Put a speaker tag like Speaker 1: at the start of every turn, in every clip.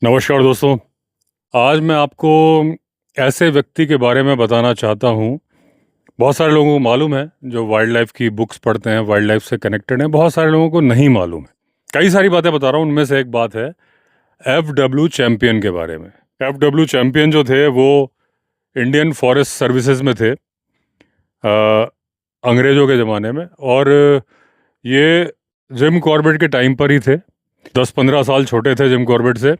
Speaker 1: नमस्कार दोस्तों। आज मैं आपको ऐसे व्यक्ति के बारे में बताना चाहता हूँ। बहुत सारे लोगों को मालूम है जो वाइल्ड लाइफ की बुक्स पढ़ते हैं, वाइल्ड लाइफ से कनेक्टेड हैं। बहुत सारे लोगों को नहीं मालूम है। कई सारी बातें बता रहा हूँ, उनमें से एक बात है एफडब्ल्यू चैंपियन के बारे में। एफडब्ल्यू चैंपियन जो थे वो इंडियन फॉरेस्ट सर्विसेज में थे अंग्रेज़ों के ज़माने में, और ये जिम कॉर्बेट के टाइम पर ही थे। 10-15 साल छोटे थे जिम कॉर्बेट से।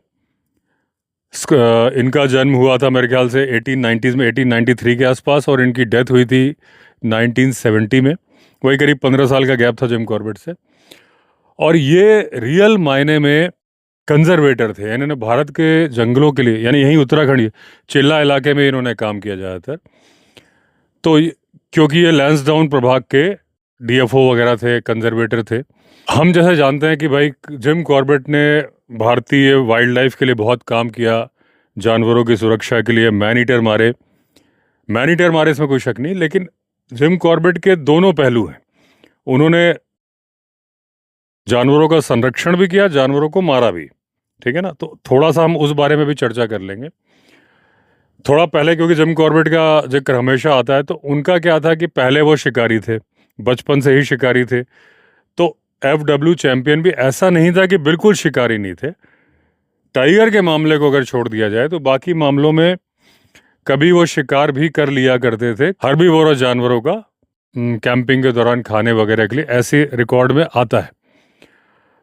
Speaker 1: इनका जन्म हुआ था मेरे ख्याल से 1890s में, 1893 के आसपास, और इनकी डेथ हुई थी 1970 में। वही करीब 15 साल का गैप था जिम कॉर्बेट से। और ये रियल मायने में कंजर्वेटर थे। इन्होंने भारत के जंगलों के लिए, यानी यहीं उत्तराखंड चिल्ला इलाके में इन्होंने काम किया ज़्यादातर। तो क्योंकि ये लैंसडाउन प्रभाग के डीएफओ वगैरह थे, कंजर्वेटर थे। हम जैसे जानते हैं कि भाई जिम कॉर्बेट ने भारतीय वाइल्ड लाइफ के लिए बहुत काम किया, जानवरों की सुरक्षा के लिए मैन ईटर मारे। मैन ईटर मारे इसमें कोई शक नहीं, लेकिन जिम कॉर्बेट के दोनों पहलू हैं। उन्होंने जानवरों का संरक्षण भी किया, जानवरों को मारा भी। ठीक है ना, तो थोड़ा सा हम उस बारे में भी चर्चा कर लेंगे थोड़ा पहले, क्योंकि जिम कॉर्बेट का जिक्र हमेशा आता है। तो उनका क्या था कि पहले वो शिकारी थे, बचपन से ही शिकारी थे। तो एफडब्ल्यू चैंपियन भी ऐसा नहीं था कि बिल्कुल शिकारी नहीं थे। टाइगर के मामले को अगर छोड़ दिया जाए तो बाकी मामलों में कभी वो शिकार भी कर लिया करते थे, हर्बीवोरस जानवरों का, कैंपिंग के दौरान खाने वगैरह के लिए, ऐसे रिकॉर्ड में आता है।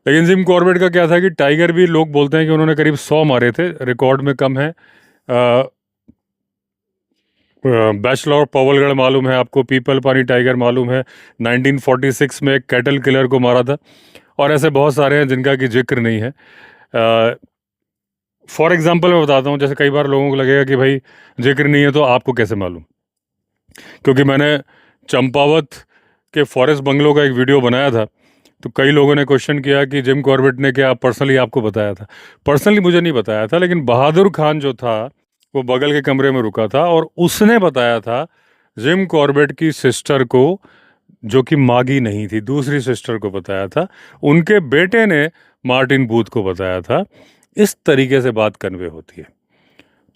Speaker 1: लेकिन जिम कॉर्बेट का क्या था कि टाइगर भी लोग बोलते हैं कि उन्होंने करीब 100 मारे थे, रिकॉर्ड में कम है। बैचलर पवलगढ़ मालूम है आपको, पीपल पानी टाइगर मालूम है, 1946 में एक कैटल किलर को मारा था, और ऐसे बहुत सारे हैं जिनका कि जिक्र नहीं है। फॉर एग्जांपल मैं बताता हूँ, जैसे कई बार लोगों को लगेगा कि भाई जिक्र नहीं है तो आपको कैसे मालूम, क्योंकि मैंने चंपावत के फॉरेस्ट बंगलों का एक वीडियो बनाया था। तो कई लोगों ने क्वेश्चन किया कि जिम कॉर्बेट ने क्या पर्सनली आपको बताया था। पर्सनली मुझे नहीं बताया था, लेकिन बहादुर खान जो था वो बगल के कमरे में रुका था, और उसने बताया था जिम कॉर्बेट की सिस्टर को, जो कि मागी नहीं थी, दूसरी सिस्टर को बताया था। उनके बेटे ने मार्टिन बूथ को बताया था। इस तरीके से बात कन्वे होती है।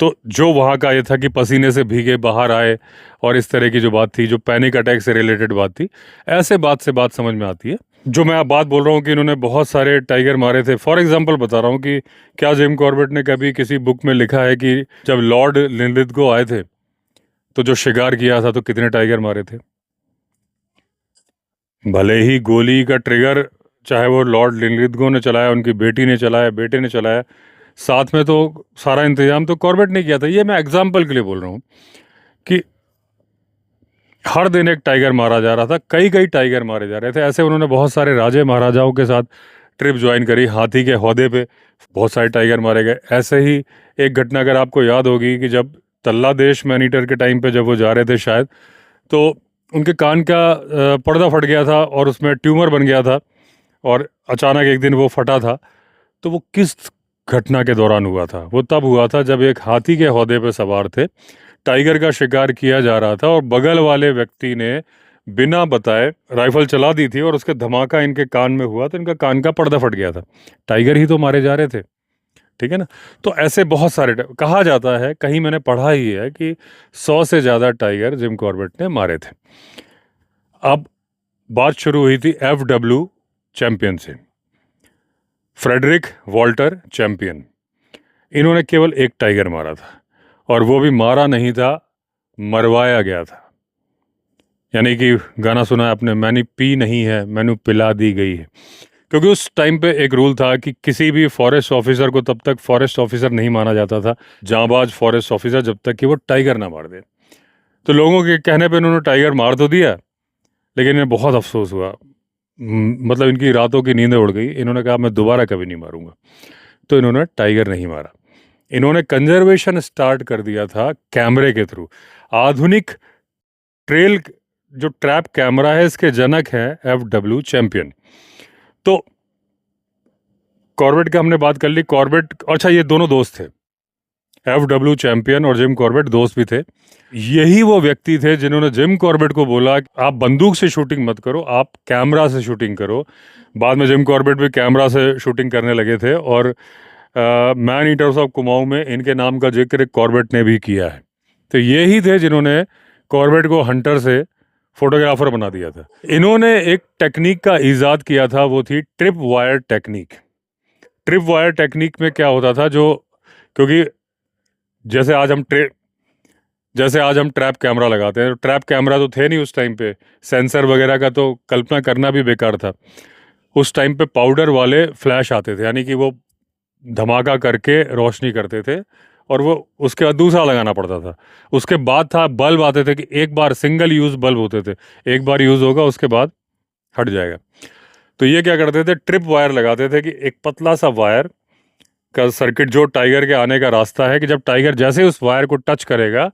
Speaker 1: तो जो वहाँ का ये था कि पसीने से भीगे बाहर आए, और इस तरह की जो बात थी, जो पैनिक अटैक से रिलेटेड बात थी, ऐसे बात से बात समझ में आती है। जो मैं अब बात बोल रहा हूँ कि इन्होंने बहुत सारे टाइगर मारे थे, फॉर एग्जांपल बता रहा हूँ कि क्या जिम कॉर्बेट ने कभी किसी बुक में लिखा है कि जब लॉर्ड लिनलिथगो आए थे तो जो शिकार किया था तो कितने टाइगर मारे थे। भले ही गोली का ट्रिगर चाहे वो लॉर्ड लिनलिथगो ने चलाया, उनकी बेटी ने चलाया, बेटे ने चलाया, साथ में तो सारा इंतजाम तो कॉर्बेट ने किया था। ये मैं एग्जाम्पल के लिए बोल रहा हूँ कि हर दिन एक टाइगर मारा जा रहा था, कई कई टाइगर मारे जा रहे थे। ऐसे उन्होंने बहुत सारे राजे महाराजाओं के साथ ट्रिप ज्वाइन करी, हाथी के हौदे पे बहुत सारे टाइगर मारे गए। ऐसे ही एक घटना अगर आपको याद होगी कि जब तल्ला देश मैन ईटर के टाइम पे जब वो जा रहे थे शायद, तो उनके कान का पर्दा फट गया था और उसमें ट्यूमर बन गया था, और अचानक एक दिन वो फटा था। तो वो किस घटना के दौरान हुआ था? वो तब हुआ था जब एक हाथी के हौदे पे सवार थे, टाइगर का शिकार किया जा रहा था, और बगल वाले व्यक्ति ने बिना बताए राइफल चला दी थी, और उसके धमाका इनके कान में हुआ तो इनका कान का पर्दा फट गया था। टाइगर ही तो मारे जा रहे थे। ठीक है ना। तो ऐसे बहुत सारे कहा जाता है, कहीं मैंने पढ़ा ही है कि 100 से ज़्यादा टाइगर जिम कॉर्बेट ने मारे थे। अब बात शुरू हुई थी एफडब्ल्यू चैंपियन से, फ्रेडरिक वॉल्टर चैंपियन। इन्होंने केवल एक टाइगर मारा था, और वो भी मारा नहीं था, मरवाया गया था। यानी कि गाना सुना है आपने, मैंने पी नहीं है, मैंने पिला दी गई है। क्योंकि उस टाइम पे एक रूल था कि किसी भी फॉरेस्ट ऑफिसर को तब तक फॉरेस्ट ऑफिसर नहीं माना जाता था, जांबाज फॉरेस्ट ऑफिसर, जब तक कि वो टाइगर ना मार दे। तो लोगों के कहने पे उन्होंने टाइगर मार तो दिया, लेकिन इन्हें बहुत अफसोस हुआ। मतलब इनकी रातों की नींदें उड़ गई। इन्होंने कहा मैं दोबारा कभी नहीं मारूंगा। तो इन्होंने टाइगर नहीं मारा। इन्होंने कंजर्वेशन स्टार्ट कर दिया था कैमरे के थ्रू। आधुनिक ट्रेल जो ट्रैप कैमरा है, इसके जनक हैं एफडब्ल्यू चैंपियन। तो कॉर्बेट का हमने बात कर ली। कॉर्बेट, अच्छा ये दोनों दोस्त थे, एफडब्ल्यू चैंपियन और जिम कॉर्बेट दोस्त भी थे। यही वो व्यक्ति थे जिन्होंने जिम कॉर्बेट को बोला आप बंदूक से शूटिंग मत करो, आप कैमरा से शूटिंग करो। बाद में जिम कॉर्बेट भी कैमरा से शूटिंग करने लगे थे, और मैन ईटर्स ऑफ कुमाऊं में इनके नाम का जिक्र कॉर्बेट ने भी किया है। तो ये ही थे जिन्होंने कॉर्बेट को हंटर से फोटोग्राफर बना दिया था। इन्होंने एक टेक्निक का इजाद किया था, वो थी trip wire technique. Trip wire technique में क्या होता था, जो क्योंकि जैसे आज हम ट्रैप कैमरा लगाते हैं, तो ट्रैप कैमरा तो थे नहीं उस टाइम पे, सेंसर वगैरह का तो कल्पना करना भी बेकार था। उस टाइम पे पाउडर वाले फ्लैश आते थे, यानी कि वो धमाका करके रोशनी करते थे और वो उसके बाद दूसरा लगाना पड़ता था। उसके बाद था बल्ब आते थे कि एक बार सिंगल यूज़ बल्ब होते थे, एक बार यूज़ होगा उसके बाद हट जाएगा। तो ये क्या करते थे, ट्रिप वायर लगाते थे कि एक पतला सा वायर का सर्किट जो टाइगर के आने का रास्ता है, कि जब टाइगर जैसे उस वायर को टच करेगा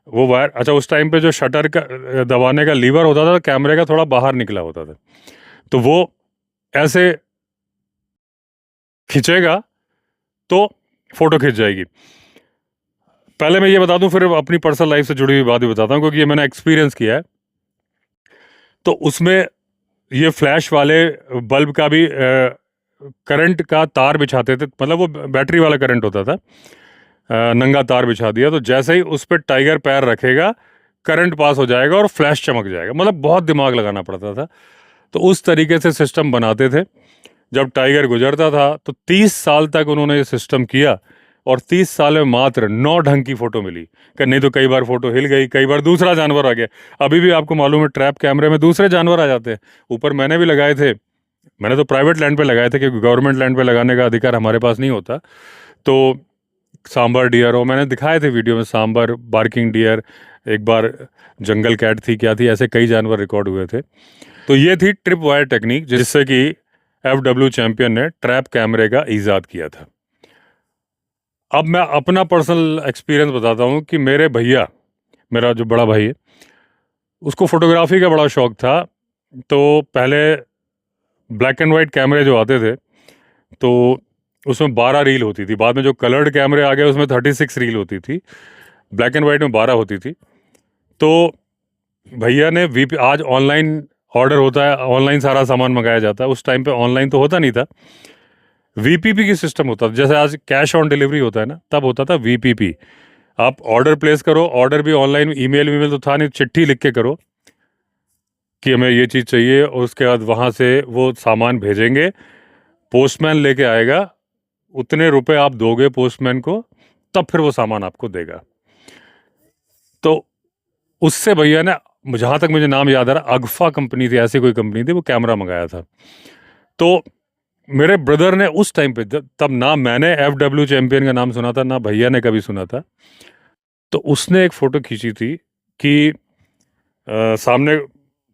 Speaker 1: वो वायर, अच्छा उस टाइम पे जो शटर का दबाने का लीवर होता था कैमरे का थोड़ा बाहर निकला होता था, तो वो ऐसे खींचेगा तो फोटो खिंच जाएगी। पहले मैं ये बता दूं, फिर अपनी पर्सनल लाइफ से जुड़ी हुई बात भी बताता हूँ, क्योंकि ये मैंने एक्सपीरियंस किया है। तो उसमें ये फ्लैश वाले बल्ब का भी करंट का तार बिछाते थे, मतलब वो बैटरी वाला करंट होता था, नंगा तार बिछा दिया तो जैसे ही उस पर टाइगर पैर रखेगा करंट पास हो जाएगा और फ्लैश चमक जाएगा। मतलब बहुत दिमाग लगाना पड़ता था। तो उस तरीके से सिस्टम बनाते थे। जब टाइगर गुजरता था तो 30 साल तक उन्होंने ये सिस्टम किया और 30 साल में मात्र 9 ढंग की फ़ोटो मिली। नहीं तो कई बार फ़ोटो हिल गई, कई बार दूसरा जानवर आ गया। अभी भी आपको मालूम है ट्रैप कैमरे में दूसरे जानवर आ जाते हैं। ऊपर मैंने भी लगाए थे, मैंने तो प्राइवेट लैंड पे लगाए थे क्योंकि गवर्नमेंट लैंड पे लगाने का अधिकार हमारे पास नहीं होता। तो सांबर डियर, और मैंने दिखाए थे वीडियो में, सांबर, बार्किंग डियर, एक बार जंगल कैट थी, क्या थी, ऐसे कई जानवर रिकॉर्ड हुए थे। तो ये थी ट्रिप वायर टेक्निक, जिससे कि FW चैंपियन ने ट्रैप कैमरे का ईजाद किया था। अब मैं अपना पर्सनल एक्सपीरियंस बताता हूँ कि मेरे भैया, मेरा जो बड़ा भाई है, उसको फोटोग्राफी का बड़ा शौक था। तो पहले ब्लैक एंड वाइट कैमरे जो आते थे तो उसमें 12 रील होती थी। बाद में जो कलर्ड कैमरे आ गए उसमें 36 रील होती थी। ब्लैक एंड वाइट में 12 होती थी। तो भैया ने VP, आज ऑनलाइन ऑर्डर होता है, ऑनलाइन सारा सामान मंगाया जाता है, उस टाइम पे ऑनलाइन तो होता नहीं था, VPP की सिस्टम होता था। जैसे आज कैश ऑन डिलीवरी होता है ना, तब होता था VPP। आप ऑर्डर प्लेस करो, ऑर्डर भी ऑनलाइन, ईमेल तो था नहीं, चिट्ठी लिख के करो कि हमें ये चीज़ चाहिए, और उसके बाद वहाँ से वो सामान भेजेंगे, पोस्टमैन लेके आएगा, उतने रुपए आप दोगे पोस्टमैन को, तब फिर वो सामान आपको देगा। तो उससे भैया ने, जहाँ तक मुझे नाम याद आ रहा, अगफा कंपनी थी, ऐसी कोई कंपनी थी, वो कैमरा मंगाया था। तो मेरे ब्रदर ने उस टाइम पे, तब ना मैंने FW चैंपियन का नाम सुना था, ना भैया ने कभी सुना था, तो उसने एक फ़ोटो खींची थी कि सामने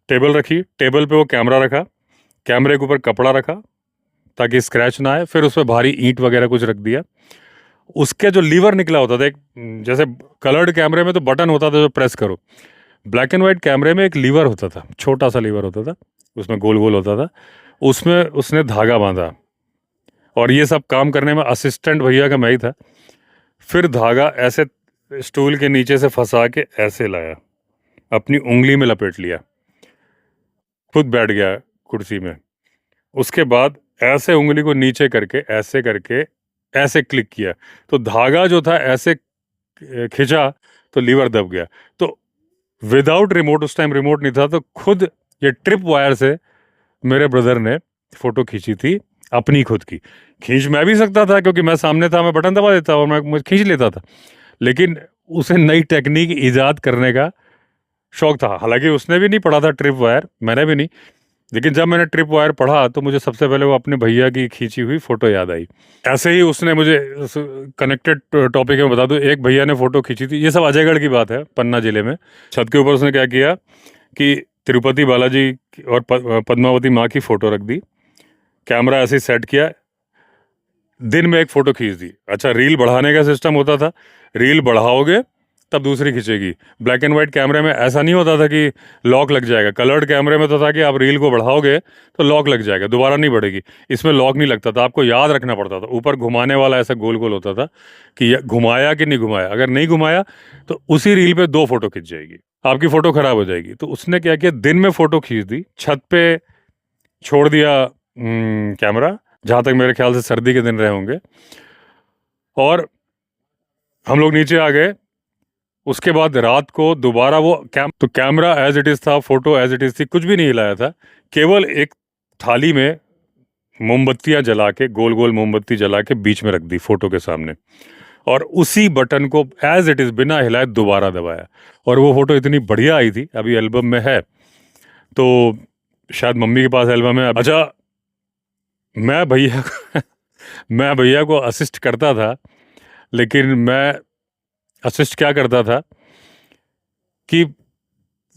Speaker 1: टेबल रखी, टेबल पे वो कैमरा रखा, कैमरे के ऊपर कपड़ा रखा ताकि स्क्रैच ना आए, फिर उस पर भारी ईंट वगैरह कुछ रख दिया। उसके जो लीवर निकला होता था, एक जैसे कलर्ड कैमरे में तो बटन होता था जो प्रेस करो, ब्लैक एंड वाइट कैमरे में एक लीवर होता था, छोटा सा लीवर होता था, उसमें गोल गोल होता था, उसमें उसने धागा बांधा, और ये सब काम करने में असिस्टेंट भैया का मैं ही था। फिर धागा ऐसे स्टूल के नीचे से फंसा के ऐसे लाया, अपनी उंगली में लपेट लिया, खुद बैठ गया कुर्सी में। उसके बाद ऐसे उंगली को नीचे करके ऐसे क्लिक किया, तो धागा जो था ऐसे खिंचा तो लीवर दब गया। तो विदाउट रिमोट, उस टाइम रिमोट नहीं था, तो खुद ये ट्रिप वायर से मेरे ब्रदर ने फोटो खींची थी, अपनी खुद की। खींच मैं भी सकता था क्योंकि मैं सामने था, मैं बटन दबा देता और मैं खींच लेता था, लेकिन उसे नई टेक्निक ईजाद करने का शौक था। हालांकि उसने भी नहीं पढ़ा था ट्रिप वायर, मैंने भी नहीं, लेकिन जब मैंने ट्रिप वायर पढ़ा तो मुझे सबसे पहले वो अपने भैया की खींची हुई फ़ोटो याद आई। ऐसे ही उसने मुझे, कनेक्टेड टॉपिक में बता दूं, एक भैया ने फ़ोटो खींची थी, ये सब अजयगढ़ की बात है, पन्ना ज़िले में। छत के ऊपर उसने क्या किया कि तिरुपति बालाजी और पद्मावती माँ की फ़ोटो रख दी, कैमरा ऐसे सेट किया, दिन में एक फ़ोटो खींच दी। अच्छा, रील बढ़ाने का सिस्टम होता था, रील बढ़ाओगे तब दूसरी खींचेगी। ब्लैक एंड वाइट कैमरे में ऐसा नहीं होता था कि लॉक लग जाएगा, कलर्ड कैमरे में तो था कि आप रील को बढ़ाओगे तो लॉक लग जाएगा, दोबारा नहीं बढ़ेगी। इसमें लॉक नहीं लगता था, आपको याद रखना पड़ता था। ऊपर घुमाने वाला ऐसा गोल गोल होता था कि घुमाया कि नहीं घुमाया, अगर नहीं घुमाया तो उसी रील पे 2 फोटो खिंच जाएगी, आपकी फ़ोटो ख़राब हो जाएगी। तो उसने क्या किया, दिन में फ़ोटो खींच दी, छत पे छोड़ दिया कैमरा, जहाँ तक मेरे ख्याल से सर्दी के दिन रहे होंगे। और हम लोग नीचे आ गए। उसके बाद रात को दोबारा वो तो कैमरा एज इट इज़ था, फोटो एज इट इज़ थी, कुछ भी नहीं हिलाया था। केवल एक थाली में मोमबत्तियां जला के, गोल गोल मोमबत्ती जला के बीच में रख दी फोटो के सामने, और उसी बटन को एज इट इज़ बिना हिलाए दोबारा दबाया। और वो फोटो इतनी बढ़िया आई थी, अभी एल्बम में है, तो शायद मम्मी के पास एल्बम है। अच्छा, मैं भैया मैं भैया को असिस्ट करता था, लेकिन मैं असिस्ट क्या करता था कि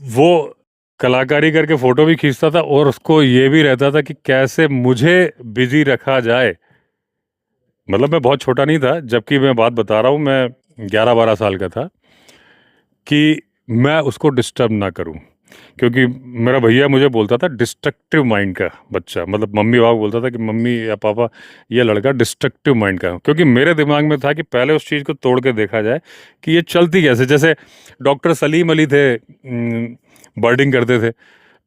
Speaker 1: वो कलाकारी करके फोटो भी खींचता था, और उसको ये भी रहता था कि कैसे मुझे बिजी रखा जाए। मतलब मैं बहुत छोटा नहीं था, जबकि मैं बात बता रहा हूँ, मैं 11-12 साल का था, कि मैं उसको डिस्टर्ब ना करूँ। क्योंकि मेरा भैया मुझे बोलता था डिस्ट्रक्टिव माइंड का बच्चा, मतलब मम्मी पापा बोलता था कि मम्मी या पापा ये लड़का डिस्ट्रक्टिव माइंड का है। क्योंकि मेरे दिमाग में था कि पहले उस चीज़ को तोड़ के देखा जाए कि ये चलती कैसे। जैसे डॉक्टर सलीम अली थे, बर्डिंग करते थे,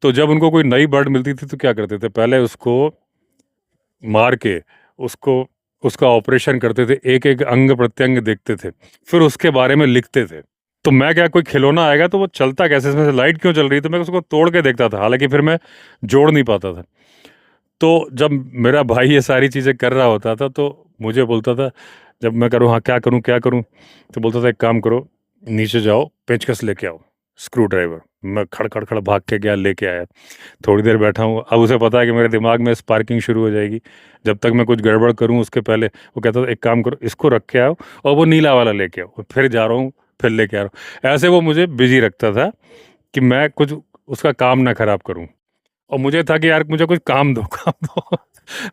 Speaker 1: तो जब उनको कोई नई बर्ड मिलती थी तो क्या करते थे, पहले उसको मार के उसको उसका ऑपरेशन करते थे, एक एक अंग प्रत्यंग देखते थे, फिर उसके बारे में लिखते थे। तो मैं क्या, कोई खिलौना आएगा तो वो चलता कैसे, इसमें से लाइट क्यों चल रही है, तो मैं उसको तोड़ के देखता था, हालांकि फिर मैं जोड़ नहीं पाता था। तो जब मेरा भाई ये सारी चीज़ें कर रहा होता था तो मुझे बोलता था, जब मैं करूँ हाँ क्या करूँ क्या करूँ, तो बोलता था एक काम करो, नीचे जाओ, पेचकस लेके आओ, स्क्रू ड्राइवर। मैं खड़ खड़ खड़ भाग के गया, लेके आया। थोड़ी देर बैठा हूँ, अब उसे पता है कि मेरे दिमाग में स्पार्किंग शुरू हो जाएगी जब तक मैं कुछ गड़बड़ करूँ उसके पहले। वो कहता था एक काम करो, इसको रख के आओ और वो नीला वाला लेके आओ, फिर जा रहा हूँ, फिर लेके आ रहा हूँ। ऐसे वो मुझे बिजी रखता था कि मैं कुछ उसका काम ना खराब करूँ, और मुझे था कि यार मुझे कुछ काम दो काम दो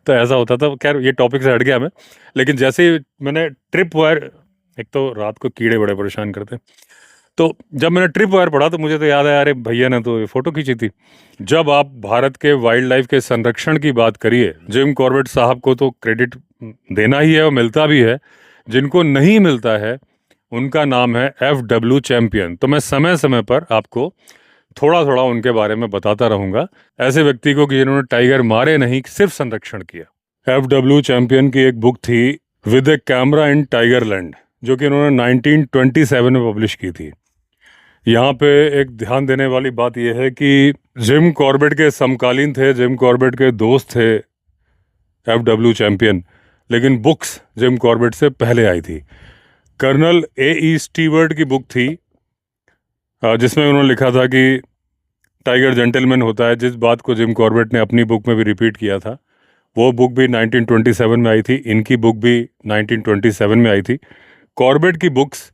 Speaker 1: तो ऐसा होता था। खैर ये टॉपिक से हट गया मैं, लेकिन जैसे ही मैंने ट्रिप वायर, एक तो रात को कीड़े बड़े परेशान करते, तो जब मैंने ट्रिप वायर पढ़ा तो मुझे तो याद है, अरे भैया ने तो ये फोटो खींची थी। जब आप भारत के वाइल्ड लाइफ के संरक्षण की बात करिए, जिम कॉर्बेट साहब को तो क्रेडिट देना ही है और मिलता भी है। जिनको नहीं मिलता है उनका नाम है FW चैंपियन। तो मैं समय समय पर आपको थोड़ा थोड़ा उनके बारे में बताता रहूंगा, ऐसे व्यक्ति को कि जिन्होंने टाइगर मारे नहीं, सिर्फ संरक्षण किया। FW चैंपियन की एक बुक थी विद ए कैमरा इन टाइगरलैंड, जो कि उन्होंने 1927 में पब्लिश की थी। यहाँ पे एक ध्यान देने वाली बात यह है कि जिम कॉर्बेट के समकालीन थे, जिम कॉर्बेट के दोस्त थे FW चैंपियन, लेकिन बुक्स जिम कॉर्बेट से पहले आई थी। कर्नल AE स्टीवर्ट की बुक थी, जिसमें उन्होंने लिखा था कि टाइगर जेंटलमैन होता है, जिस बात को जिम कॉर्बेट ने अपनी बुक में भी रिपीट किया था। वो बुक भी 1927 में आई थी, इनकी बुक भी 1927 में आई थी। कॉर्बेट की बुक्स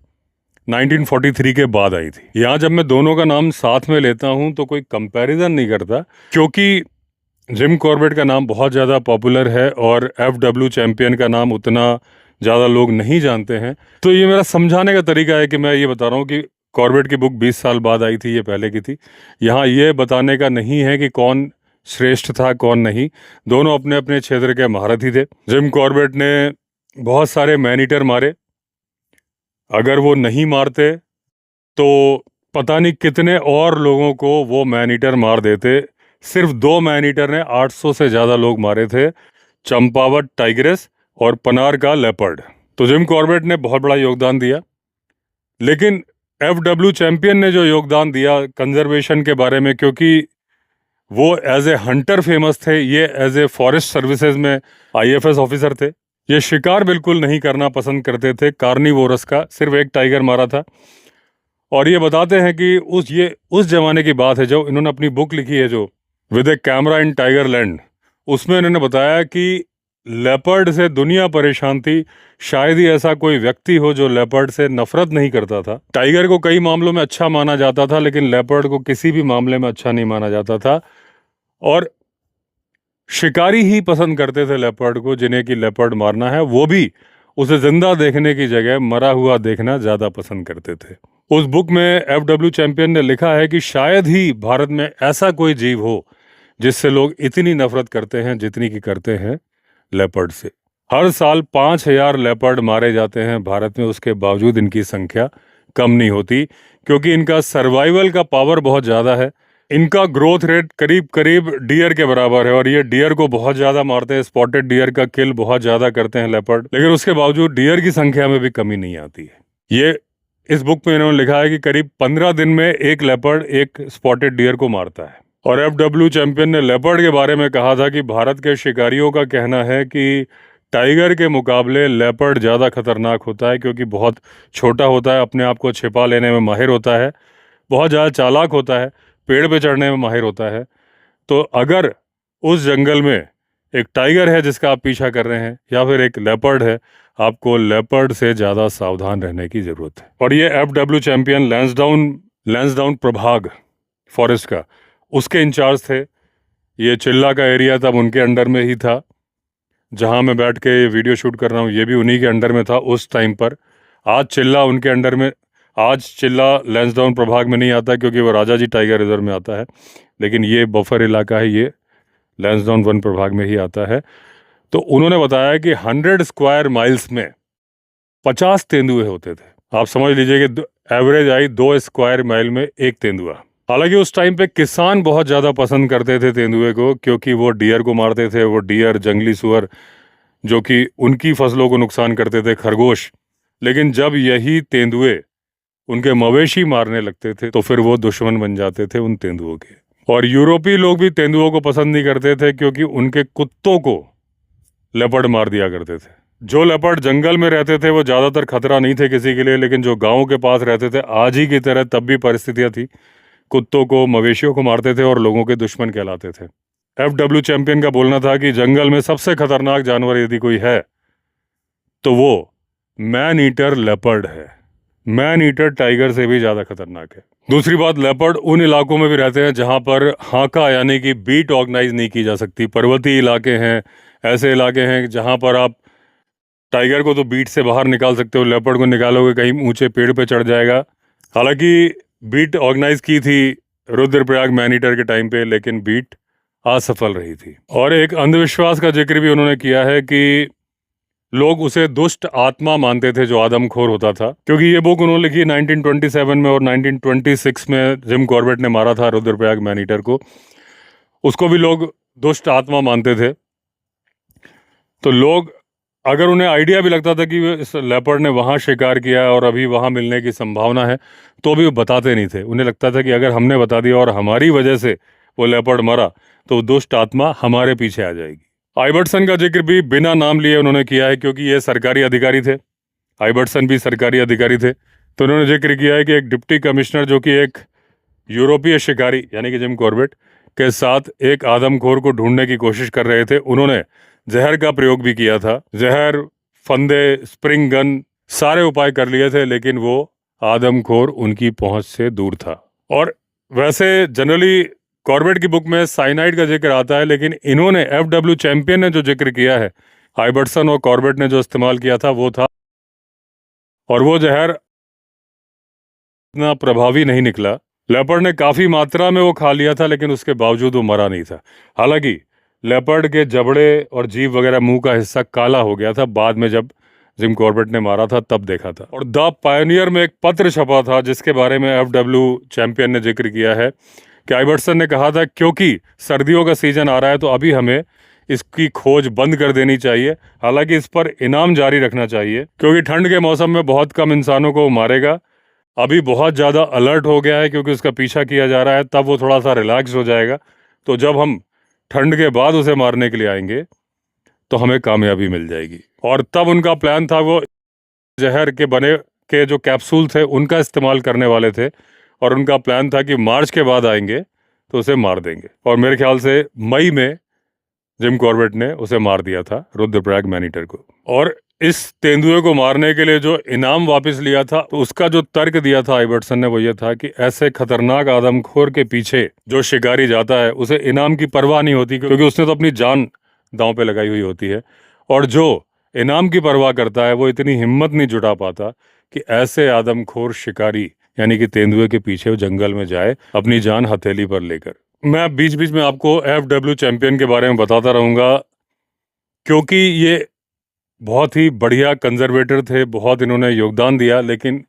Speaker 1: 1943 के बाद आई थी। यहाँ जब मैं दोनों का नाम साथ में लेता हूँ तो कोई कंपैरिजन नहीं करता, क्योंकि जिम कॉर्बेट का नाम बहुत ज़्यादा पॉपुलर है और FW चैंपियन का नाम उतना ज़्यादा लोग नहीं जानते हैं। तो ये मेरा समझाने का तरीका है कि मैं ये बता रहा हूँ कि कॉर्बेट की बुक 20 साल बाद आई थी, ये पहले की थी। यहाँ ये बताने का नहीं है कि कौन श्रेष्ठ था कौन नहीं, दोनों अपने अपने क्षेत्र के महारथी थे। जिम कॉर्बेट ने बहुत सारे मैन ईटर मारे, अगर वो नहीं मारते तो पता नहीं कितने और लोगों को वो मैन ईटर मार देते। सिर्फ 2 मैन ईटर ने 800 से ज़्यादा लोग मारे थे, चंपावत टाइग्रेस और पनार का लेपर्ड। तो जिम कॉर्बेट ने बहुत बड़ा योगदान दिया, लेकिन FW चैंपियन ने जो योगदान दिया कंजर्वेशन के बारे में, क्योंकि वो एज ए हंटर फेमस थे, ये एज ए फॉरेस्ट सर्विसेज में IFS ऑफिसर थे। ये शिकार बिल्कुल नहीं करना पसंद करते थे, कार्निवोरस का सिर्फ एक टाइगर मारा था। और ये बताते हैं कि उस जमाने की बात है जब इन्होंने अपनी बुक लिखी है, जो विद ए कैमरा इन टाइगरलैंड, उसमें इन्होंने बताया कि लेपर्ड से दुनिया परेशान थी। शायद ही ऐसा कोई व्यक्ति हो जो लेपर्ड से नफरत नहीं करता था। टाइगर को कई मामलों में अच्छा माना जाता था, लेकिन लेपर्ड को किसी भी मामले में अच्छा नहीं माना जाता था। और शिकारी ही पसंद करते थे लेपर्ड को, जिन्हें कि लेपर्ड मारना है, वो भी उसे जिंदा देखने की जगह मरा हुआ देखना ज़्यादा पसंद करते थे। उस बुक में FW चैंपियन ने लिखा है कि शायद ही भारत में ऐसा कोई जीव हो जिससे लोग इतनी नफरत करते हैं जितनी की करते हैं लेपर्ड से। हर साल 5000 लेपर्ड मारे जाते हैं भारत में, उसके बावजूद इनकी संख्या कम नहीं होती, क्योंकि इनका सर्वाइवल का पावर बहुत ज़्यादा है। इनका ग्रोथ रेट करीब करीब डियर के बराबर है और ये डियर को बहुत ज़्यादा मारते हैं। स्पॉटेड डियर का किल बहुत ज़्यादा करते हैं लेपर्ड, लेकिन उसके बावजूद डियर की संख्या में भी कमी नहीं आती है। ये इस बुक में इन्होंने लिखा है कि करीब 15 दिन में एक लेपर्ड एक स्पॉटेड डियर को मारता है। और FW चैंपियन ने लेपर्ड के बारे में कहा था कि भारत के शिकारियों का कहना है कि टाइगर के मुकाबले लेपर्ड ज़्यादा खतरनाक होता है, क्योंकि बहुत छोटा होता है, अपने आप को छिपा लेने में माहिर होता है, बहुत ज़्यादा चालाक होता है, पेड़ पे चढ़ने में माहिर होता है। तो अगर उस जंगल में एक टाइगर है जिसका आप पीछा कर रहे हैं या फिर एक लेपर्ड है, आपको लेपर्ड से ज़्यादा सावधान रहने की ज़रूरत है। और ये FW चैंपियन लैंसडाउन प्रभाग फॉरेस्ट का उसके इंचार्ज थे। ये चिल्ला का एरिया तब उनके अंडर में ही था। जहां मैं बैठ के ये वीडियो शूट कर रहा हूँ ये भी उन्हीं के अंडर में था उस टाइम पर। आज चिल्ला उनके अंडर में, आज चिल्ला लैंसडाउन प्रभाग में नहीं आता क्योंकि वो राजाजी टाइगर रिजर्व में आता है, लेकिन ये बफर इलाका है, ये लैंसडाउन वन प्रभाग में ही आता है। तो उन्होंने बताया कि 100 स्क्वायर माइल्स में 50 तेंदुए होते थे। आप समझ लीजिए कि एवरेज आई 2 स्क्वायर माइल में एक तेंदुआ। हालांकि उस टाइम पे किसान बहुत ज़्यादा पसंद करते थे तेंदुए को, क्योंकि वो डियर को मारते थे। वो डियर, जंगली सुअर जो कि उनकी फसलों को नुकसान करते थे, खरगोश। लेकिन जब यही तेंदुए उनके मवेशी मारने लगते थे तो फिर वो दुश्मन बन जाते थे उन तेंदुओं के। और यूरोपीय लोग भी तेंदुओं को पसंद नहीं करते थे क्योंकि उनके कुत्तों को लेपर्ड मार दिया करते थे। जो लेपर्ड जंगल में रहते थे वो ज़्यादातर खतरा नहीं थे किसी के लिए, लेकिन जो गाँव के पास रहते थे, आज ही की तरह तब भी परिस्थितियाँ थी, कुत्तों को, मवेशियों को मारते थे और लोगों के दुश्मन कहलाते थे। FW चैंपियन का बोलना था कि जंगल में सबसे खतरनाक जानवर यदि कोई है तो वो मैन ईटर लेपर्ड है। मैन ईटर टाइगर से भी ज़्यादा खतरनाक है। दूसरी बात, लेपर्ड उन इलाकों में भी रहते हैं जहां पर हाका यानी कि बीट ऑर्गेनाइज नहीं की जा सकती। पर्वतीय इलाके हैं, ऐसे इलाके हैं जहां पर आप टाइगर को तो बीट से बाहर निकाल सकते हो, लेपर्ड को निकालोगे कहीं ऊंचे पेड़ पे चढ़ जाएगा। हालांकि बीट ऑर्गेनाइज की थी रुद्रप्रयाग मैन ईटर के टाइम पे, लेकिन बीट असफल रही थी। और एक अंधविश्वास का जिक्र भी उन्होंने किया है कि लोग उसे दुष्ट आत्मा मानते थे जो आदमखोर होता था, क्योंकि ये बुक उन्होंने लिखी 1927 में और 1926 में जिम कॉर्बेट ने मारा था रुद्रप्रयाग मैन ईटर को। उसको भी लोग दुष्ट आत्मा मानते थे। तो लोग, अगर उन्हें आइडिया भी लगता था कि इस लेपर्ड ने वहाँ शिकार किया है और अभी वहाँ मिलने की संभावना है, तो भी वो बताते नहीं थे। उन्हें लगता था कि अगर हमने बता दिया और हमारी वजह से वो लेपर्ड मरा तो दुष्ट आत्मा हमारे पीछे आ जाएगी। आइबर्टसन का जिक्र भी बिना नाम लिए उन्होंने किया है, क्योंकि ये सरकारी अधिकारी थे। आइबर्टसन भी सरकारी अधिकारी थे। तो उन्होंने जिक्र किया है कि एक डिप्टी कमिश्नर जो कि एक यूरोपीय शिकारी यानी कि जिम कॉर्बेट के साथ एक आदमखोर को ढूंढने की कोशिश कर रहे थे। उन्होंने जहर का प्रयोग भी किया था। जहर, फंदे, स्प्रिंग गन, सारे उपाय कर लिए थे, लेकिन वो आदमखोर उनकी पहुंच से दूर था। और वैसे जनरली कॉर्बेट की बुक में साइनाइड का जिक्र आता है, लेकिन इन्होंने, FW चैंपियन ने जो जिक्र किया है, आइबर्टसन और कॉर्बेट ने जो इस्तेमाल किया था वो था, और वो जहर इतना प्रभावी नहीं निकला। लेपर्ड ने काफी मात्रा में वो खा लिया था, लेकिन उसके बावजूद वो मरा नहीं था। हालांकि लेपर्ड के जबड़े और जीभ वगैरह, मुंह का हिस्सा काला हो गया था बाद में, जब जिम कॉर्बेट ने मारा था तब देखा था। और द पायनियर में एक पत्र छपा था जिसके बारे में FW चैंपियन ने जिक्र किया है कि आइबर्टसन ने कहा था क्योंकि सर्दियों का सीजन आ रहा है तो अभी हमें इसकी खोज बंद कर देनी चाहिए, हालांकि इस पर इनाम जारी रखना चाहिए, क्योंकि ठंड के मौसम में बहुत कम इंसानों को मारेगा। अभी बहुत ज़्यादा अलर्ट हो गया है क्योंकि उसका पीछा किया जा रहा है, तब वो थोड़ा सा रिलैक्स हो जाएगा। तो जब हम ठंड के बाद उसे मारने के लिए आएंगे तो हमें कामयाबी मिल जाएगी। और तब उनका प्लान था, वो जहर के बने के जो कैप्सूल थे उनका इस्तेमाल करने वाले थे, और उनका प्लान था कि मार्च के बाद आएंगे तो उसे मार देंगे। और मेरे ख्याल से मई में जिम कॉर्बेट ने उसे मार दिया था, रुद्रप्रयाग मैन ईटर को। और इस तेंदुए को मारने के लिए जो इनाम वापस लिया था, तो उसका जो तर्क दिया था आइबर्टसन ने, वो ये था कि ऐसे खतरनाक आदमखोर के पीछे जो शिकारी जाता है उसे इनाम की परवाह नहीं होती, क्योंकि उसने तो अपनी जान दांव पे लगाई हुई होती है। और जो इनाम की परवाह करता है वो इतनी हिम्मत नहीं जुटा पाता कि ऐसे आदमखोर शिकारी यानी कि तेंदुए के पीछे वो जंगल में जाए अपनी जान हथेली पर लेकर। मैं बीच बीच में आपको FW चैंपियन के बारे में बताता रहूँगा, क्योंकि ये बहुत ही बढ़िया कंजर्वेटर थे, बहुत इन्होंने योगदान दिया, लेकिन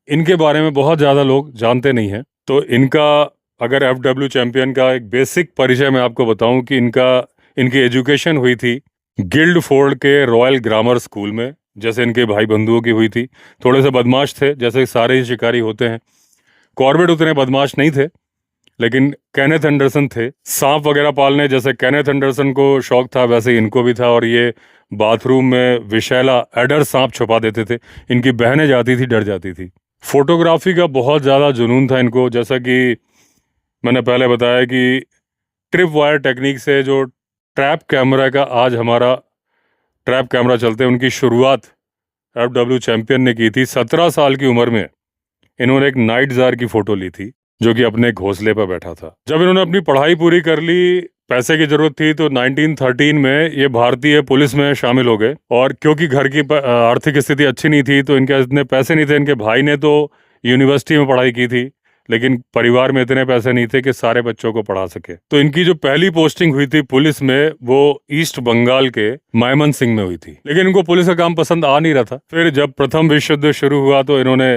Speaker 1: इनके बारे में बहुत ज़्यादा लोग जानते नहीं हैं। तो इनका अगर FW चैंपियन का एक बेसिक परिचय मैं आपको बताऊं कि इनकी एजुकेशन हुई थी गिल्डफोर्ड के रॉयल ग्रामर स्कूल में, जैसे इनके भाई बंधुओं की हुई थी। थोड़े से बदमाश थे, जैसे सारे ही शिकारी होते हैं। कॉर्बेट उतने बदमाश नहीं थे, लेकिन केनेथ एंडरसन थे। सांप वगैरह पालने जैसे केनेथ एंडरसन को शौक था, वैसे इनको भी था। और ये बाथरूम में विशैला एडर सांप छुपा देते थे। इनकी बहनें जाती थी, डर जाती थी। फोटोग्राफी का बहुत ज़्यादा जुनून था इनको, जैसा कि मैंने पहले बताया कि ट्रिप वायर टेक्निक से जो ट्रैप कैमरा का आज हमारा ट्रैप कैमरा चलते हैं, उनकी शुरुआत FW चैंपियन ने की थी। 17 साल की उम्र में इन्होंने एक नाइट जार की फोटो ली थी, जो कि अपने घोंसले पर बैठा था। जब इन्होंने अपनी पढ़ाई पूरी कर ली, पैसे की जरूरत थी, तो 1913 में ये भारतीय पुलिस में शामिल हो गए। और क्योंकि घर की आर्थिक स्थिति अच्छी नहीं थी, तो इनके इतने पैसे नहीं थे। इनके भाई ने तो यूनिवर्सिटी में पढ़ाई की थी, लेकिन परिवार में इतने पैसे नहीं थे कि सारे बच्चों को पढ़ा सके। तो इनकी जो पहली पोस्टिंग हुई थी पुलिस में, वो ईस्ट बंगाल के मायमन सिंह में हुई थी। लेकिन इनको पुलिस का काम पसंद आ नहीं रहा था। फिर जब प्रथम विश्व युद्ध शुरू हुआ, तो इन्होंने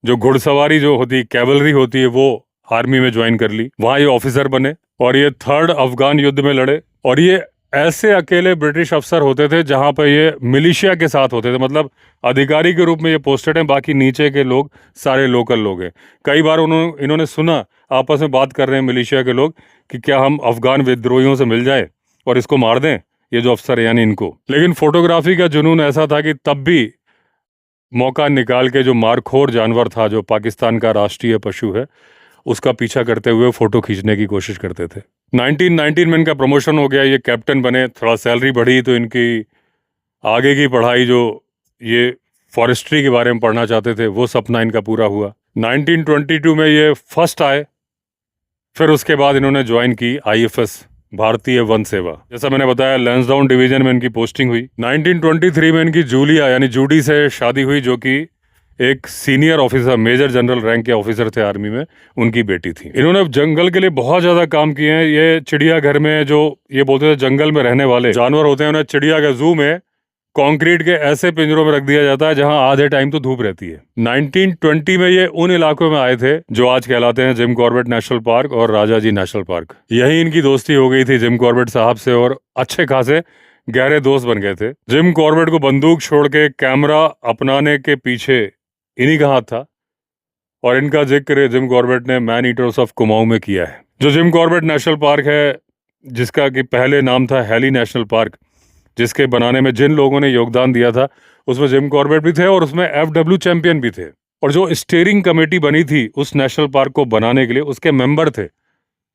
Speaker 1: जो घुड़सवारी जो होती, कैवलरी होती है, वो आर्मी में ज्वाइन कर ली। वहां ये ऑफिसर बने और ये 3rd अफगान युद्ध में लड़े। और ये ऐसे अकेले ब्रिटिश अफसर होते थे जहां पर ये मिलिशिया के साथ होते थे, मतलब अधिकारी के रूप में ये पोस्टेड हैं, बाकी नीचे के लोग सारे लोकल लोग हैं। कई बार इन्होंने सुना आपस में बात कर रहे हैं मिलिशिया के लोग कि क्या हम अफगान विद्रोहियों से मिल जाए और इसको मार दें, ये जो अफसर है यानी इनको। लेकिन फोटोग्राफी का जुनून ऐसा था कि तब भी मौका निकाल के जो मारखोर जानवर था, जो पाकिस्तान का राष्ट्रीय पशु है, उसका पीछा करते हुए फोटो खींचने की कोशिश करते थे। 1919 में इनका प्रमोशन हो गया, ये कैप्टन बने। थोड़ा सैलरी बढ़ी, तो इनकी आगे की पढ़ाई, जो ये फॉरेस्ट्री के बारे में पढ़ना चाहते थे, वो सपना इनका पूरा हुआ। 1922 में ये फर्स्ट आए। फिर उसके बाद इन्होंने ज्वाइन की IFS, भारतीय वन सेवा। जैसा मैंने बताया, लैंसडाउन डिवीजन में इनकी पोस्टिंग हुई। 1923 में इनकी जूलिया यानी जूडी से शादी हुई, जो कि एक senior officer, major general rank के ऑफिसर थे आर्मी में, उनकी बेटी थी। इन्होंने जंगल के लिए बहुत ज्यादा काम किए हैं। ये चिड़ियाघर में, जो ये बोलते थे जंगल में रहने वाले जानवर होते हैं, उन्हें चिड़ियाघर जू में कंक्रीट के ऐसे पिंजरों में रख दिया जाता है जहां आधे टाइम तो धूप रहती है। 1920 में ये उन इलाकों में आए थे जो आज कहलाते हैं जिम कॉर्बेट नेशनल पार्क और राजाजी नेशनल पार्क। यही इनकी दोस्ती हो गई थी जिम कॉर्बेट साहब से, और अच्छे खासे गहरे दोस्त बन गए थे। जिम कॉर्बेट को बंदूक छोड़ के कैमरा अपनाने के पीछे इन्हीं का हाथ था, और इनका जिक्र जिम कॉर्बेट ने मैन ईटर्स ऑफ कुमाऊं में किया है। जो जिम कॉर्बेट नेशनल पार्क है, जिसका कि पहले नाम था हैली नेशनल पार्क, जिसके बनाने में जिन लोगों ने योगदान दिया था, उसमें जिम कॉर्बेट भी थे और उसमें FW चैंपियन भी थे। और जो स्टीयरिंग कमेटी बनी थी उस नेशनल पार्क को बनाने के लिए, उसके मेंबर थे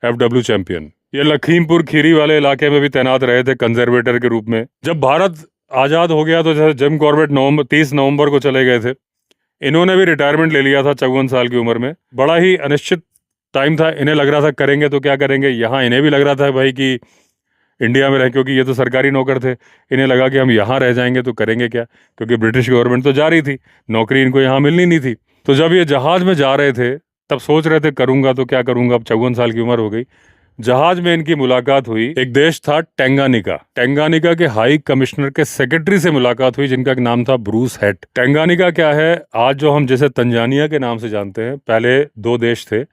Speaker 1: FW चैंपियन। ये लखीमपुर खीरी वाले इलाके में भी तैनात रहे थे कंजर्वेटर के रूप में। जब भारत आजाद हो गया, तो जैसे जिम कॉर्बेट 30 नवंबर को चले गए थे। इन्होंने भी रिटायरमेंट ले लिया था 54 साल की उम्र में। बड़ा ही अनिश्चित टाइम था। इन्हें लग रहा था करेंगे तो क्या करेंगे। यहाँ इन्हें भी लग रहा था भाई कि इंडिया में रह, क्योंकि ये तो सरकारी नौकर थे, इन्हें लगा कि हम यहाँ रह जाएंगे तो करेंगे क्या, क्योंकि ब्रिटिश गवर्नमेंट तो जा रही थी, नौकरी इनको यहाँ मिलनी नहीं थी। तो जब ये जहाज में जा रहे थे, तब सोच रहे थे करूंगा तो क्या करूंगा, अब 54 साल की उम्र हो गई। जहाज में इनकी मुलाकात हुई, एक देश था टेंगानिका। टेंगानिका के हाई कमिश्नर के सेक्रेटरी से मुलाकात हुई, जिनका नाम था ब्रूस हेट। टेंगानिका क्या है, आज जो हम जैसे तंजानिया के नाम से जानते हैं, पहले 2 देश थे।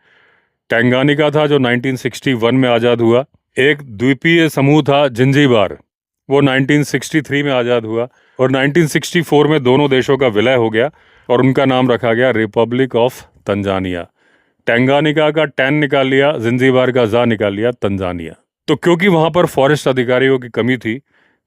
Speaker 1: टेंगानिका था जो 1961 में आज़ाद हुआ। एक द्वीपीय समूह था जिंजीबार, वो 1963 में आज़ाद हुआ। और 1964 में दोनों देशों का विलय हो गया और उनका नाम रखा गया रिपब्लिक ऑफ तंजानिया। टेंगानिका का टैन निकाल लिया, जिंजीबार का जा निकाल लिया, तंजानिया। तो क्योंकि वहां पर फॉरेस्ट अधिकारियों की कमी थी,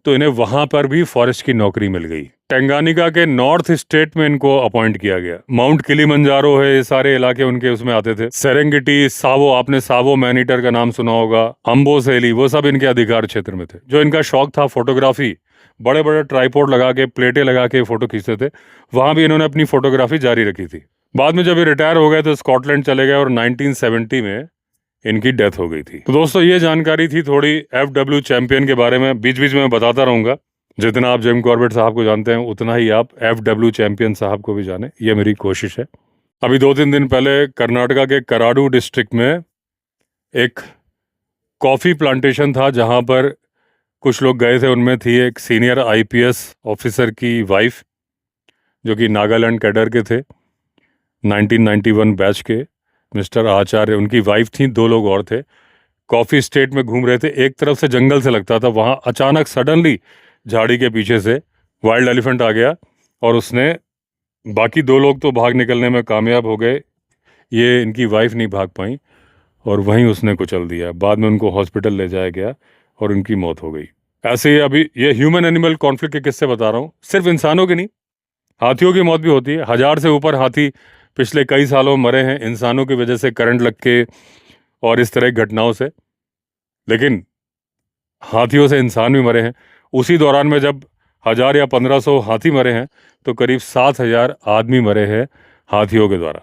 Speaker 1: तो इन्हें वहां पर भी फॉरेस्ट की नौकरी मिल गई। टेंगानिका के नॉर्थ स्टेट में इनको अपॉइंट किया गया। माउंट किलिमंजारो है, ये सारे इलाके उनके उसमें आते थे। सेरेंगेटी, सावो, आपने सावो मैनीटर का नाम सुना होगा, अम्बोसेली, वो सब इनके अधिकार क्षेत्र में थे। जो इनका शौक था फोटोग्राफी, बड़े बड़े ट्राइपॉड लगा के, प्लेटें लगा के फोटो खींचते थे, वहां भी इन्होंने अपनी फोटोग्राफी जारी रखी थी। बाद में जब ये रिटायर हो गए तो स्कॉटलैंड चले गए और 1970 में इनकी डेथ हो गई थी। तो दोस्तों, ये जानकारी थी थोड़ी FW चैंपियन के बारे में। बीच बीच में मैं बताता रहूंगा। जितना आप जिम कॉर्बेट साहब को जानते हैं, उतना ही आप FW चैंपियन साहब को भी जाने, ये मेरी कोशिश है। अभी 2-3 दिन पहले कर्नाटका के कराडू डिस्ट्रिक्ट में एक कॉफ़ी प्लांटेशन था, जहां पर कुछ लोग गए थे। उनमें थी एक सीनियर IPS ऑफिसर की वाइफ, जो कि नागालैंड कैडर के थे, 1991 बैच के। मिस्टर आचार्य, उनकी वाइफ थी, 2 लोग और थे। कॉफ़ी स्टेट में घूम रहे थे, एक तरफ से जंगल से लगता था, वहाँ अचानक सडनली झाड़ी के पीछे से वाइल्ड एलिफेंट आ गया और उसने, बाकी 2 लोग तो भाग निकलने में कामयाब हो गए, ये इनकी वाइफ नहीं भाग पाई और वहीं उसने कुचल दिया। बाद में उनको हॉस्पिटल ले जाया गया और उनकी मौत हो गई। ऐसे ही अभी ये ह्यूमन एनिमल कॉन्फ्लिक्ट के किस्से बता रहा हूँ, सिर्फ इंसानों के नहीं, हाथियों की मौत भी होती है। 1000 से ऊपर हाथी पिछले कई सालों में मरे हैं इंसानों की वजह से, करंट लग के और इस तरह की घटनाओं से। लेकिन हाथियों से इंसान भी मरे हैं। उसी दौरान में जब 1000 या 1500 हाथी मरे हैं तो करीब 7000 आदमी मरे हैं हाथियों के द्वारा।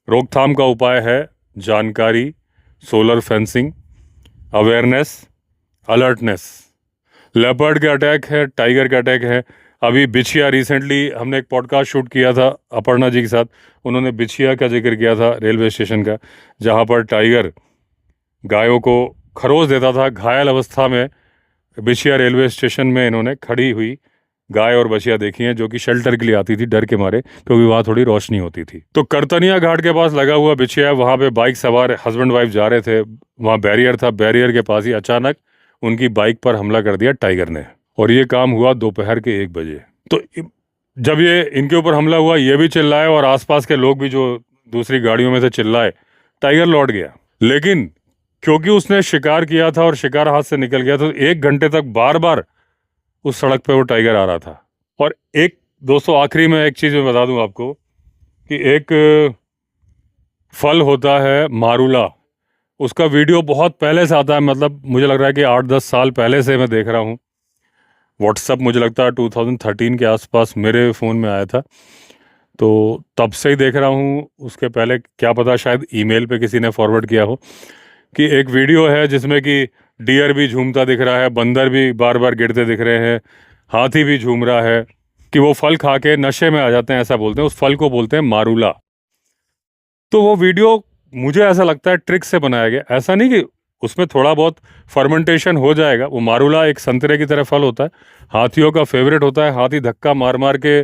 Speaker 1: रोकथाम का उपाय है जानकारी, solar fencing, awareness, alertness. Leopard के अटैक है, टाइगर के अटैक है। अभी बिछिया, रिसेंटली हमने एक पॉडकास्ट शूट किया था अपर्णा जी के साथ, उन्होंने बिछिया का जिक्र किया था रेलवे स्टेशन का, जहाँ पर टाइगर गायों को खरोच देता था। घायल अवस्था में बिछिया रेलवे स्टेशन में इन्होंने खड़ी हुई गाय और बछिया देखी हैं, जो कि शेल्टर के लिए आती थी डर के मारे, क्योंकि वहाँ थोड़ी रोशनी होती थी। तो करतनिया घाट के पास लगा हुआ बिछिया, वहाँ पे बाइक सवार हस्बैंड वाइफ जा रहे थे, वहाँ बैरियर था, बैरियर के पास ही अचानक उनकी बाइक पर हमला कर दिया टाइगर ने, और ये काम हुआ दोपहर के 1 बजे। तो जब ये इनके ऊपर हमला हुआ, ये भी चिल्लाए और आसपास के लोग भी जो दूसरी गाड़ियों में से चिल्लाए। टाइगर लौट गया, लेकिन क्योंकि उसने शिकार किया था और शिकार हाथ से निकल गया, तो 1 घंटे तक बार बार उस सड़क पे वो टाइगर आ रहा था। और एक दोस्तों, आखिरी में एक चीज़ मैं बता दूं आपको कि एक फल होता है मारूला, उसका वीडियो बहुत पहले से आता है, मतलब मुझे लग रहा है कि 8-10 साल पहले से मैं देख रहा हूँ। व्हाट्सअप मुझे लगता है 2013 के आसपास मेरे फ़ोन में आया था, तो तब से ही देख रहा हूँ। उसके पहले क्या पता शायद ईमेल पे किसी ने फॉरवर्ड किया हो, कि एक वीडियो है जिसमें कि डियर भी झूमता दिख रहा है, बंदर भी बार बार गिरते दिख रहे हैं, हाथी भी झूम रहा है, कि वो फल खा के नशे में आ जाते हैं, ऐसा बोलते हैं। उस फल को बोलते हैं मारूला। तो वो वीडियो मुझे ऐसा लगता है ट्रिक से बनाया गया, ऐसा नहीं कि उसमें थोड़ा बहुत फर्मेंटेशन हो जाएगा। वो मारूला एक संतरे की तरह फल होता है, हाथियों का फेवरेट होता है, हाथी धक्का मार मार के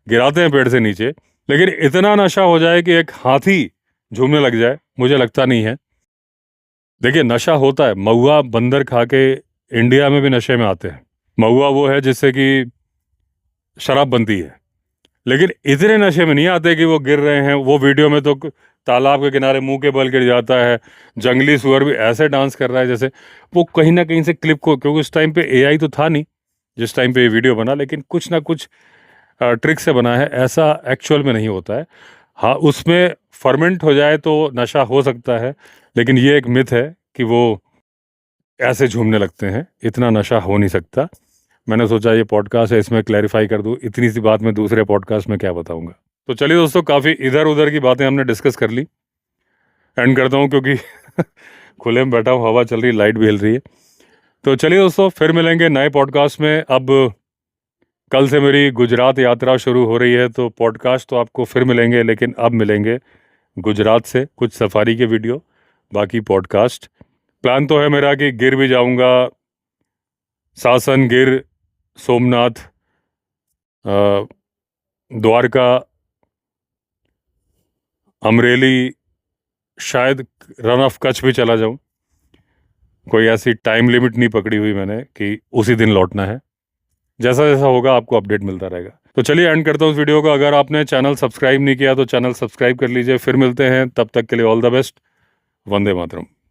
Speaker 1: गिराते हैं पेड़ से नीचे। लेकिन इतना नशा हो जाए कि एक हाथी झूमने लग जाए, मुझे लगता नहीं है। देखिए, नशा होता है, महुआ बंदर खा के इंडिया में भी नशे में आते हैं। महुआ वो है जिससे कि शराब बनती है, लेकिन इतने नशे में नहीं आते कि वो गिर रहे हैं। वो वीडियो में तो तालाब के किनारे मुंह के बल गिर जाता है, जंगली सुअर भी ऐसे डांस कर रहा है जैसे, वो कहीं ना कहीं से क्लिप को, क्योंकि उस टाइम पे एआई तो था नहीं जिस टाइम पे ये वीडियो बना, लेकिन कुछ ना कुछ ट्रिक से बना है, ऐसा एक्चुअल में नहीं होता है। हाँ, उसमें फर्मेंट हो जाए तो नशा हो सकता है, लेकिन ये एक मिथ है कि वो ऐसे झूमने लगते हैं, इतना नशा हो नहीं सकता। मैंने सोचा ये पॉडकास्ट है, इसमें क्लैरिफाई कर दूं, इतनी सी बात मैं दूसरे पॉडकास्ट में क्या बताऊंगा। तो चलिए दोस्तों, काफ़ी इधर उधर की बातें हमने डिस्कस कर ली, एंड करता हूं क्योंकि खुले में बैठा हूँ, हवा चल रही, लाइट भी हिल रही है। तो चलिए दोस्तों, फिर मिलेंगे नए पॉडकास्ट में। अब कल से मेरी गुजरात यात्रा शुरू हो रही है, तो पॉडकास्ट तो आपको फिर मिलेंगे, लेकिन अब मिलेंगे गुजरात से कुछ सफारी के वीडियो, बाकी पॉडकास्ट। प्लान तो है मेरा कि गिर भी जाऊंगा, सासन, गिर, सोमनाथ, द्वारका, अमरेली, शायद रन ऑफ कच्छ भी चला जाऊं। कोई ऐसी टाइम लिमिट नहीं पकड़ी हुई मैंने कि उसी दिन लौटना है। जैसा जैसा होगा आपको अपडेट मिलता रहेगा। तो चलिए एंड करता हूँ इस वीडियो को। अगर आपने चैनल सब्सक्राइब नहीं किया तो चैनल सब्सक्राइब कर लीजिए। फिर मिलते हैं, तब तक के लिए all the best. Vande Mataram.